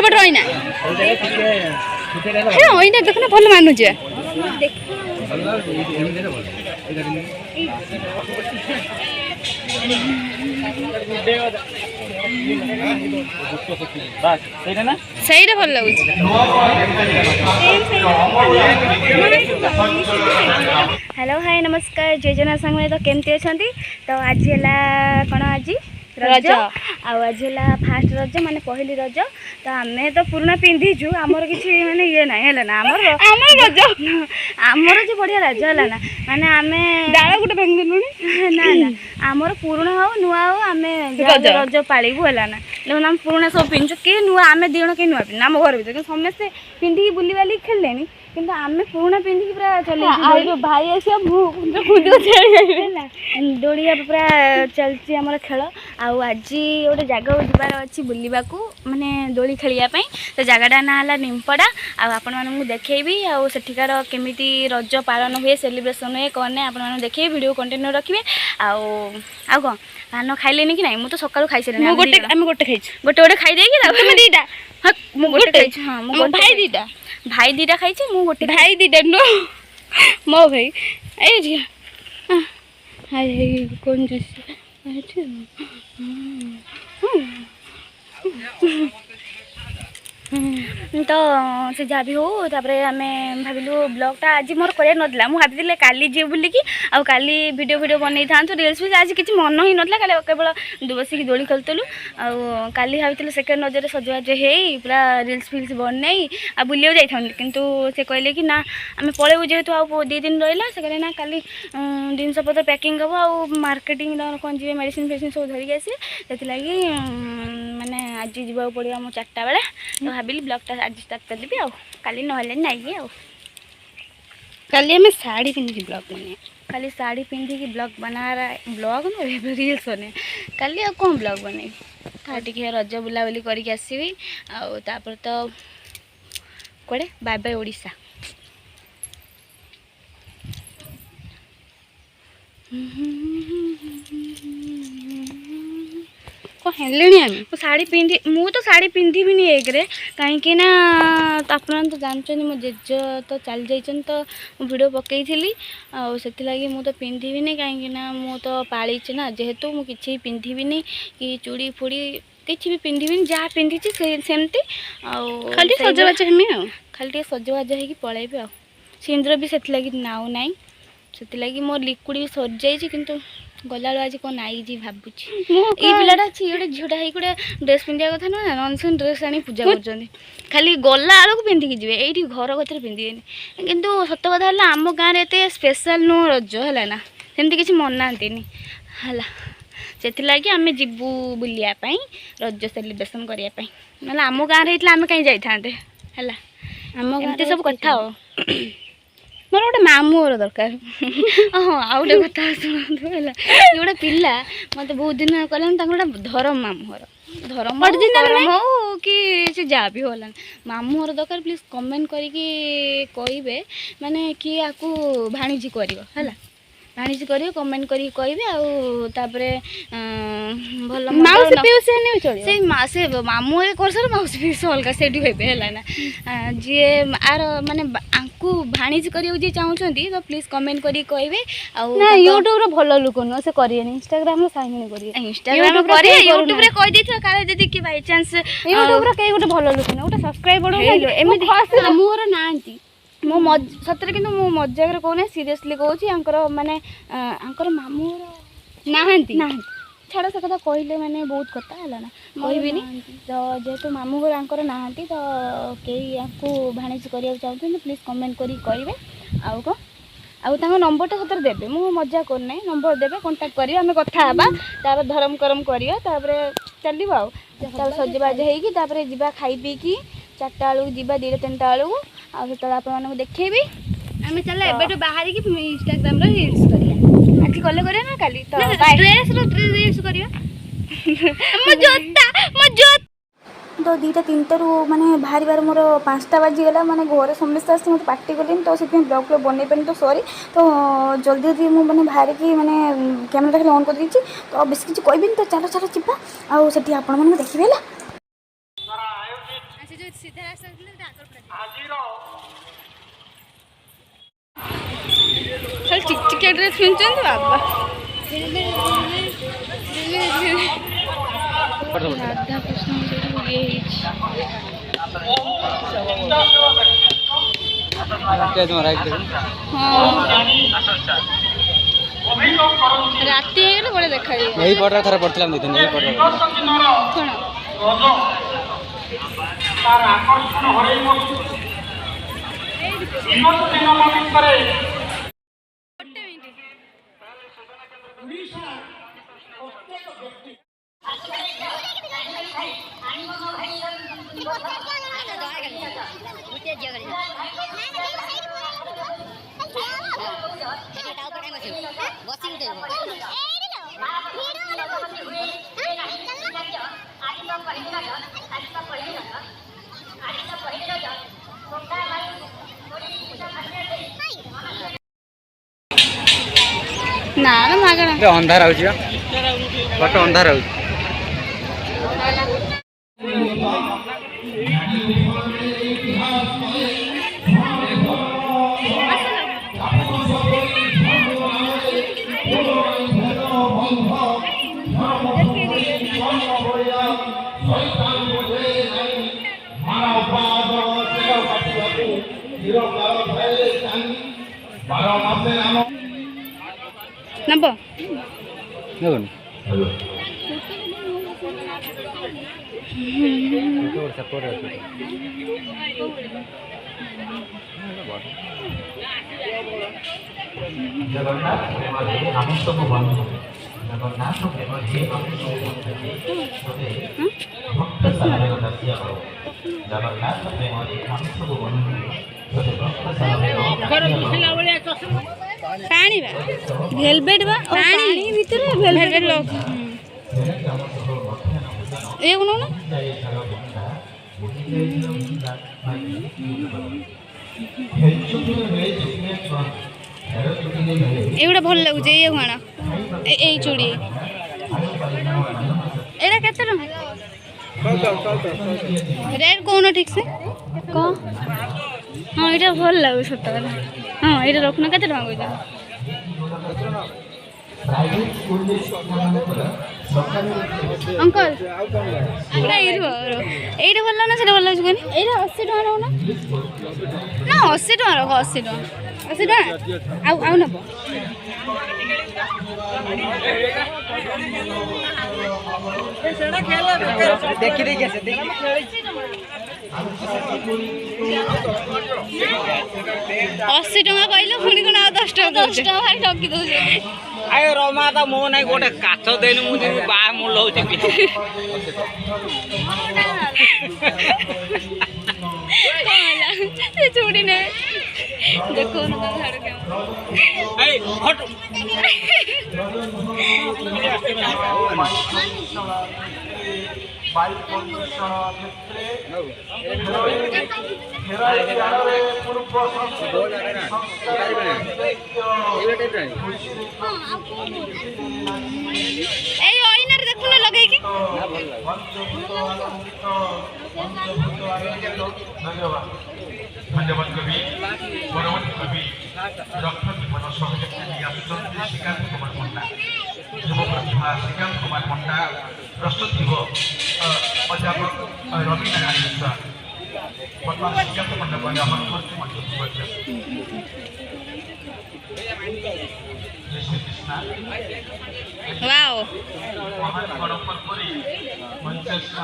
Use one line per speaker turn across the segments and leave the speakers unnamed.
ଏପଟେ ରହିନା ଏଇଟା ଦେଖୁନା ଭଲ ମାନୁଛି ସେଇଟା ଭଲ ଲାଗୁଛି।
हेलो हाय नमस्कार जय जना सांग तो केमती अच्छा तो आज है कौन आज रज आज है फास्ट रज माने पहली रज तो आम तो पुराना पिंधिचु आमर किसी माने ये ना है ना आमर रज आमर जो बढ़िया रज है ना माने आम
डाल गोटे भांगी
ना ना आमर पुराना हो नुआ हो आम रज पालू है ना देखो आम पुराना सब पिंधु किए नुआ आम दिजन कहीं नुआ पिंध आम घर भर समस्ते पिंधिकी बुली बाली खेले किंतु आम पुराना पिंधिकी पूरा चल
भाई आसिया
दौड़िया पूरा चलती आम खेल आज गोटे जगह जबार अच्छी बुलवा माने दोली खेलियापाई तो जगटा ना है निमपड़ा आपण मानू देखी आठिकार केमी रज पालन हुए सेलिब्रेशन हुए कौन नहीं आपण देखे वीडियो कंटिन्यू रखिए आउ कौन पान खाइले कि ना मुझे सकालू खाई सारे
गोटे
गोटे खाई देगी
भाई दीटा
भाई दीटा खाई मु गोटे
भाई दीटा नो मो भाई ए कौन
तो से जहाँ भी हो तापर आम भाविलु ब्लॉगटा आज मोर कर नाला मुझे काली जी बुलिकी आउ काली वीडियो बनई था रिल्स भी आज किसी मन ही नाला काली केवल बसिक दोली खेलुलु आली भाई सेकेंड रज सजबाज हो पूरा रिल्स फिल्स बनई आ बुलिया जाता कितु से कहले कि ना आम पलैबू जेहेतु आ 2 दिन रहा से कहले ना काली जिनस पत्र पैकिंग हम आउ मार्केटिंग कौन जी मेडिसिन फेडिसिन सब धरिक आसे से माने आज जावाक पड़ो आम 4टा बेले तो भाविली ब्लॉगटा आज स्टार्ट करदेवी आली ना नाइकी
काली हमें साड़ी पिंधि ब्लॉग बने
खाली साड़ी पिंधिकी ब्लॉग बना ब्लॉग ना रिल्स बने काली आ कौन ब्लॉग बने टे रज बुलाबुली करके आसबि आपर तो कड़े बाय बाय ओडिशा साड़ी पिंधि मु तो साड़ी पिंधि भी नहीं एक रे कहीं ना आप तो जानते मो जेज तो चल जाइछन तो वीडियो पकई थी से मु तो पिंधि भी नहीं कहीं ना मु तो पाली ना जेहेतु मु किसी पिंधि भी नहीं कि चूड़ी फुड़ी किसी भी पिंधि भी जहाँ पिंधि सेमती
खाली सजबाज हमें
खाली सजबाज हो पलैबी सिंदूर भी से नाऊ ना से मोर लिक्विड भी सर जाइए किंतु गला आज कौन नाई जी भावुची ये पिलाटा अच्छी गोटे झीटा ही गोटे ड्रेस पिंधा कथा ना ननसेंस ड्रेस आनी पूजा कर खाली गला आड़ को पिंधिकी जी ये घर कथर पिंधिबेनि किंतु सत कथा है आम गाँव में एत स्पेशल नो रज है ना सेमती किसी मनाती है से आम जीवु बुलायापाई रज सेलिब्रेशन करने ना आम गाँव में आम कहीं जाते है आम गाँव सब कथा हो मोर गोटे मामू घर दरकार हाँ आउ गोटे कथा शुणु है गोटे पिला मत बहुत दिन कहलान गोटे धरम मामू घर धरम हो कि से जहाँ भी होला मामू घर दरकार प्लीज कमेंट करके कहे माने कि आपको भाणीजी कर भाणीजी कर कमेंट करके कहे आउे भल से मामू कर मौसी पीस अलग से है ना जी आर माने आपको भाणीजी कर चाहते तो प्लीज कमेंट करके कहे
यूट्यूब भल लोक नुह से करें इंस्टाग्राम
इंस्टाग्राम यूट्यूब कह काले दीदी कि बाई चान्स
यूट्यूब कई गोटे भल लोक ना गोटे सब्सक्राइब मोर ना
मो सतरे कि मो मजाक कहूना सीरियसली कहूँ माने मामू
नहांती
छाड़ से कथा कहले माने बहुत कथा है ना कहबिनी तो जेहेतु मामू घर आंकर नहांती तो कई आपको भाणीजी करने चाहते प्लीज कमेंट करें आउ कौन आउ नंबरटा सतरे देवे मु मजा करना नंबर देवे कांटेक्ट करें आम कथा तापर धरम करम करिया चलो आउ सजबाज होगी जीवा खाई पीकी 4टा बेलू जीवा 2टा 3टा बेलू आते आपको देखेबी आम चल एबेठू बाहर की इंस्टाग्राम रील्स करिया आज कले करिया ना काली तो ड्रेस रील्स करिया मो जोता तो 2टा 3टा माने बाहर बार मोर 5टा बाजीगला माने घर समस्त आस मत पार्टी कले तो से ब्लॉग बनई पानी तो सॉरी तो जल्दी जल्दी मुझे बाहर की माने कैमेरा खाली ऑन कर देछि तो बेस किसी कहबी तो चलो चलो जीवा आउ सेठी आपण मन देखिबे ला
जो सीधा रास्ता चल टिक ड्रेस पिंचन बाबा राधा कृष्ण ये राति बड़े देखा यही पटा थर पड़ता कौन ना ना मागणा अंधार हो अंधार हो नब्बो
जगन्नाथ प्रेम आम सब बंधु जगन्नाथ प्रेम भक्त जगन्नाथ प्रेम आम सब बंधु
पानी बा वेलवेट बा पानी भीतर वेलवेट लॉक ए कोन ना एगुड़ा भल लगुच ये कण ए चूड़ी एटा केते रेट कौन ठीक से कौन हाँ ये भल लगु सत हाँ ये रखना के अंकल ये भल ना से भल लगे कौन ये 80 टका ना 80 टका रख 80 टका 80 टका आउ नब देखी देखी 80 टका कहले पुणी कौन 10 टका ठकी दौ
आयो रमा त मो नै गोटे काछ देनु मु दिन बा मु लौछि
चूड़ी ने देखो ना झाड़ के
ए हट
वायु प्रदूषण क्षेत्रे पूर्व
देखो लगे कि
धन्यवाद कवि परवर्ती कवि रक्त जीवन सहयोग श्रीकांत कुमार पंडा युव प्रतिभा श्रीकांत कुमार पंडा प्रस्तुत थी अध्यापक रवि नारायण मिश्र वर्तमान श्रीकांत पंडा पंडा जय श्री कृष्ण
वाओ
महान परंपर परी मंचस्थ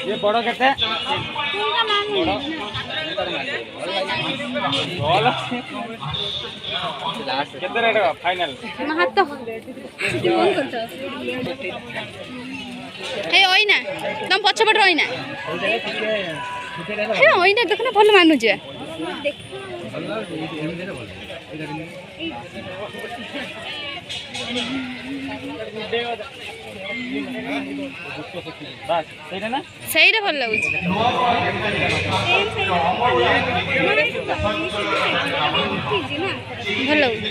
ये बड़ केते केते रेट फाइनल
महत्व ए ओइना तुम पछपट रोइना हाँ ये देखना भल मानुचे ସେଇଟା ଭଲ ଲାଗୁଛି ଭଲ ଲାଗୁଛି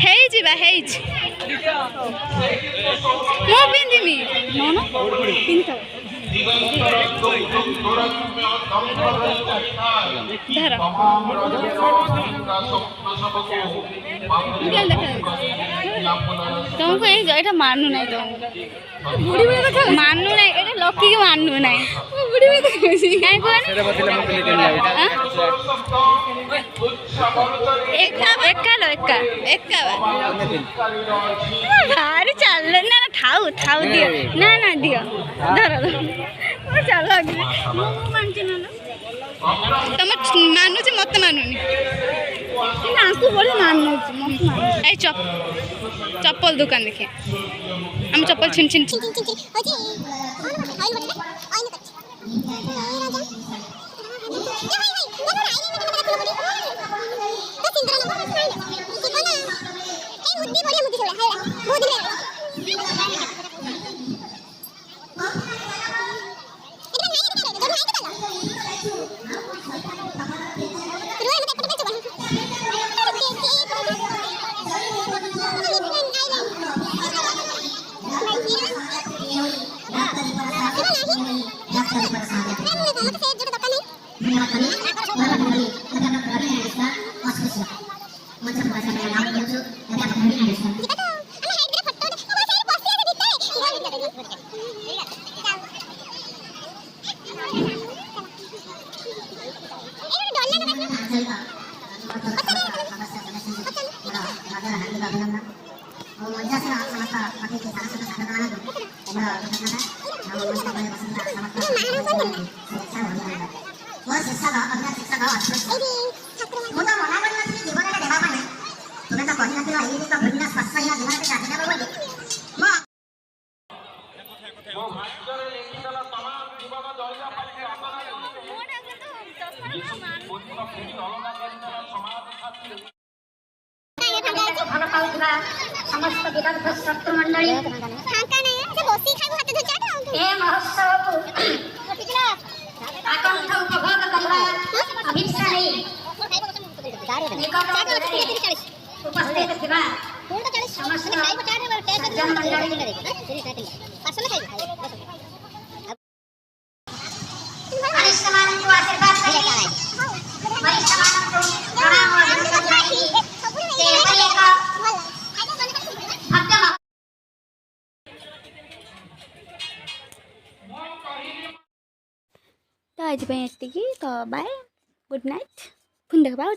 ହେଇଯିବା ହେଇଛି ମୁଁ ପିନ୍ଧିମି ପିନ୍ଧ ଧର तुमको ये मानू ना मानू ना ये लकी के मानू ना कहीं भारी चल ना ठाऊ ठाऊ दियो ना ना दियो धर चल तुम मानुच मत मानुनी आंकु बड़े मानुच चप्पल दुकान देखिए हम चप्पल छिन छिन
समस्त विदग्ध शत्रु मंडली आकंठ उपभोग करवा अभिप्सा नहीं उपस्थित थिबा समस्त सज्जन मंडली अरिष्टमान को आशीर्वाद करिए वरिष्ठमान को प्रणाम और अभिनंदन चाहिए से पहले का भक्त
तो आज तो बाय गुड नाइट पुन देखा